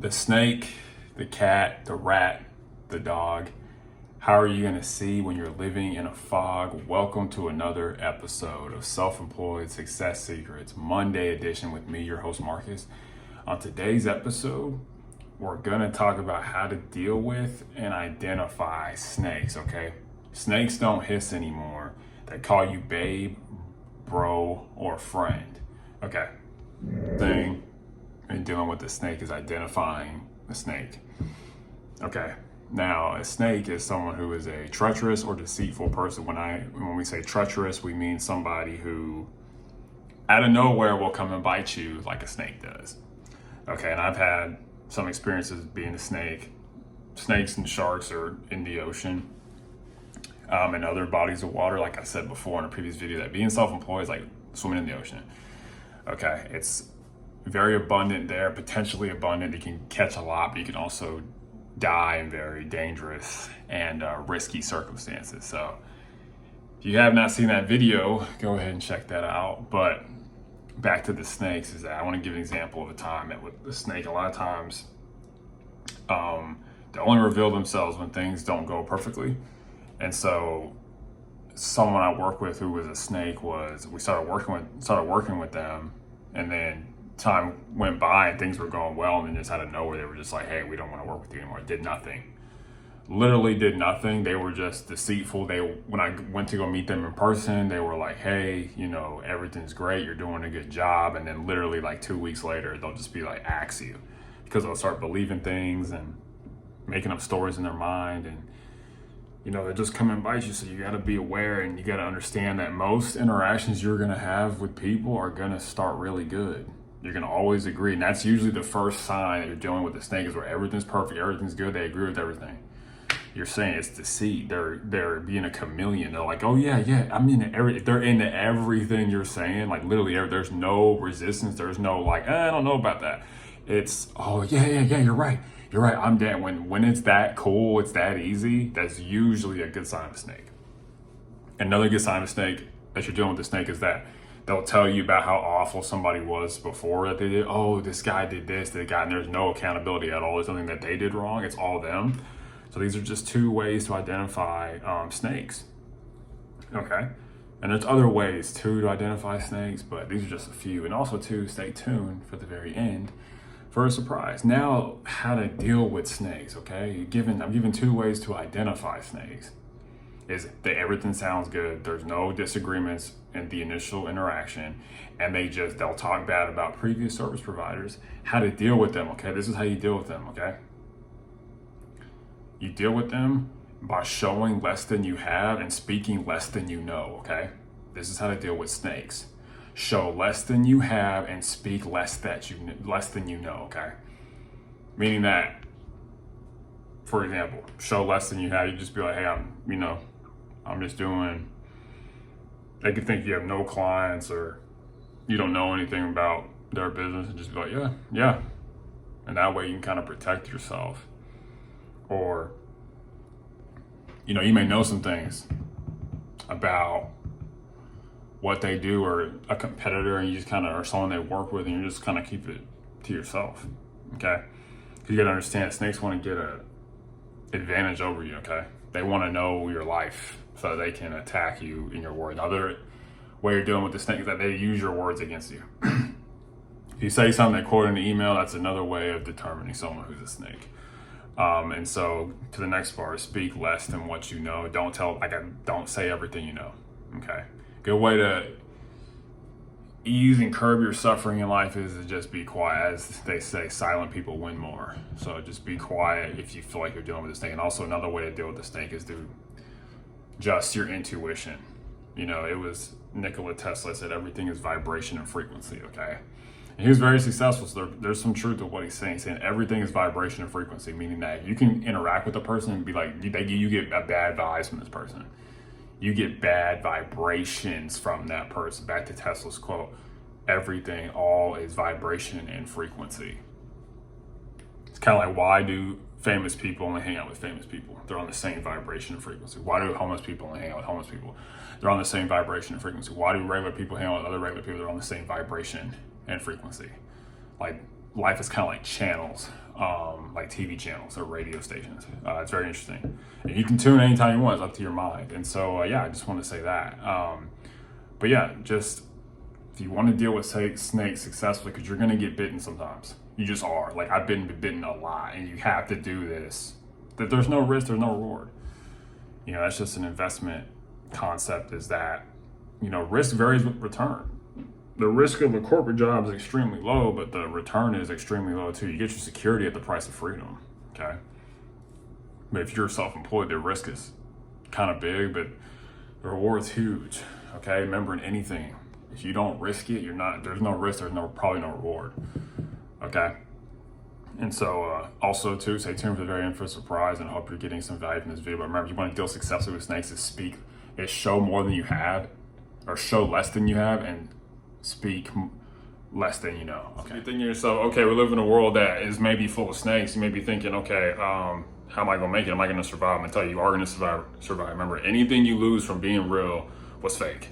The snake, the cat, the rat, the dog. How are you going to see when you're living in a fog? Welcome to another episode of Self-Employed Success Secrets, Monday edition with me, your host Marcus. On today's episode, we're going to talk about how to deal with and identify snakes, okay? Snakes don't hiss anymore. They call you babe, bro, or friend, okay? Thing in dealing with the snake is identifying the snake. Okay, now a snake is someone who is a treacherous or deceitful person. When we say treacherous, we mean somebody who out of nowhere will come and bite you like a snake does. Okay, and I've had some experiences being a snake. Snakes and sharks are in the ocean and other bodies of water. Like I said before in a previous video, that being self-employed is like swimming in the ocean. Okay, it's very abundant there, potentially abundant. You can catch a lot, but you can also die in very dangerous and risky circumstances. So if you have not seen that video, go ahead and check that out. But back to the snakes, is that I want to give an example of a time that with the snake, a lot of times they only reveal themselves when things don't go perfectly. And so someone I work with who was a snake we started working with them, and then time went by and things were going well, and then just out of nowhere they were just like, hey, we don't want to work with you anymore. Did nothing. Literally did nothing. They were just deceitful. When I went to go meet them in person, they were like, hey, everything's great, you're doing a good job. And then literally like 2 weeks later, they'll just be like, axe you, because they'll start believing things and making up stories in their mind, and they just come and bite you. So you got to be aware, and you got to understand that most interactions you're going to have with people are going to start really good. You're going to always agree. And that's usually the first sign that you're dealing with the snake, is where everything's perfect, everything's good, they agree with everything. You're saying it's deceit. They're being a chameleon. They're like, oh yeah, I'm into they're into everything you're saying. Like literally, there's no resistance. There's no like, I don't know about that. It's, oh yeah, you're right. I'm down. When it's that cool, it's that easy, that's usually a good sign of a snake. Another good sign of a snake that you're dealing with the snake is that they'll tell you about how awful somebody was before that they did. Oh, this guy did this, and there's no accountability at all. There's something that they did wrong. It's all them. So these are just two ways to identify snakes. Okay. And there's other ways too to identify snakes, but these are just a few. And also too, stay tuned for the very end for a surprise. Now, how to deal with snakes, okay? I'm giving two ways to identify snakes. Is that everything sounds good, there's no disagreements in the initial interaction, and they'll talk bad about previous service providers. How to deal with them, okay? This is how you deal with them, okay? You deal with them by showing less than you have and speaking less than you know, okay? This is how to deal with snakes. Show less than you have and speak less than you know, okay? Meaning that, for example, show less than you have. You just be like, hey, I'm just doing. They could think you have no clients or you don't know anything about their business, and just be like, yeah. And that way you can kind of protect yourself. Or, you may know some things about what they do, or a competitor, and you just kind of, or someone they work with, and you just kind of keep it to yourself, okay? Because you got to understand, snakes want to get a advantage over you, okay? They want to know your life so they can attack you in your words. Another way you're dealing with the snake is that they use your words against you. If you say something they quote in an email, that's another way of determining someone who's a snake. And so to the next part, speak less than what you know. Don't say everything you know, okay? Good way to ease and curb your suffering in life is to just be quiet. As they say, silent people win more. So just be quiet if you feel like you're dealing with a snake. And also another way to deal with the snake is to just your intuition. It was Nikola Tesla said everything is vibration and frequency, okay? And he was very successful, so there's some truth to what he's saying. He's saying everything is vibration and frequency, meaning that you can interact with a person and be like, you get a bad vibes from this person. You get bad vibrations from that person. Back to Tesla's quote, everything, all is vibration and frequency. It's kind of like, why do famous people only hang out with famous people? They're on the same vibration and frequency. Why do homeless people only hang out with homeless people? They're on the same vibration and frequency. Why do regular people hang out with other regular people? They're on the same vibration and frequency. Like, life is kind of like channels. like TV channels or radio stations. It's very interesting. And you can tune anytime you want. It's up to your mind. And so, yeah, I just want to say that. But yeah, just if you want to deal with snakes successfully, because you're going to get bitten sometimes. You just are. Like, I've been bitten a lot, and you have to do this. That there's no risk, there's no reward. You know, that's just an investment concept, is that, you know, risk varies with return. The risk of a corporate job is extremely low, but the return is extremely low too. You get your security at the price of freedom, okay? But if you're self-employed, the risk is kind of big, but the reward's huge, okay? Remember, in anything, if you don't risk it, there's no risk, probably no reward, okay? And so also too, stay tuned for the very end for a surprise, and I hope you're getting some value from this video. But remember, if you want to deal successfully with snakes, is show more than you have, or show less than you have, and speak less than you know. Okay. So you're thinking to yourself, okay, we live in a world that is maybe full of snakes. You may be thinking, okay, how am I gonna make it? Am I gonna survive? I'm gonna tell you, you are gonna survive. Remember, anything you lose from being real was fake.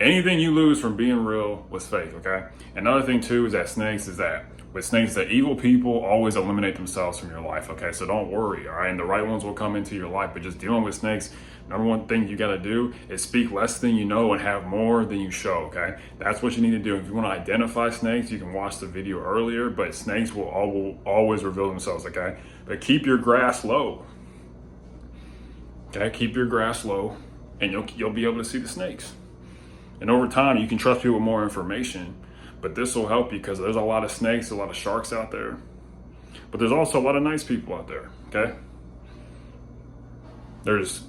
Anything you lose from being real was fake, okay? Another thing too is that with snakes, the evil people always eliminate themselves from your life, okay? So don't worry, all right? And the right ones will come into your life, but just dealing with snakes, number one thing you gotta do is speak less than you know and have more than you show, okay? That's what you need to do. If you wanna identify snakes, you can watch the video earlier, but snakes will always reveal themselves, okay? But keep your grass low, okay? Keep your grass low, and you'll be able to see the snakes. And over time, you can trust people with more information, but this will help you because there's a lot of snakes, a lot of sharks out there, but there's also a lot of nice people out there, okay? There's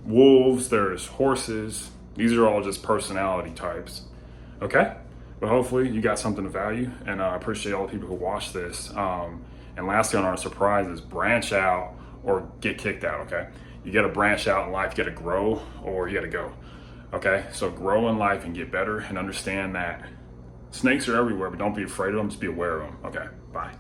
wolves, there's horses. These are all just personality types, okay? But hopefully you got something of value, and I appreciate all the people who watch this. And lastly, on our surprises, branch out or get kicked out, okay? You gotta branch out in life, you gotta grow, or you gotta go, okay? So grow in life and get better, and understand that snakes are everywhere, but don't be afraid of them, just be aware of them. Okay, bye.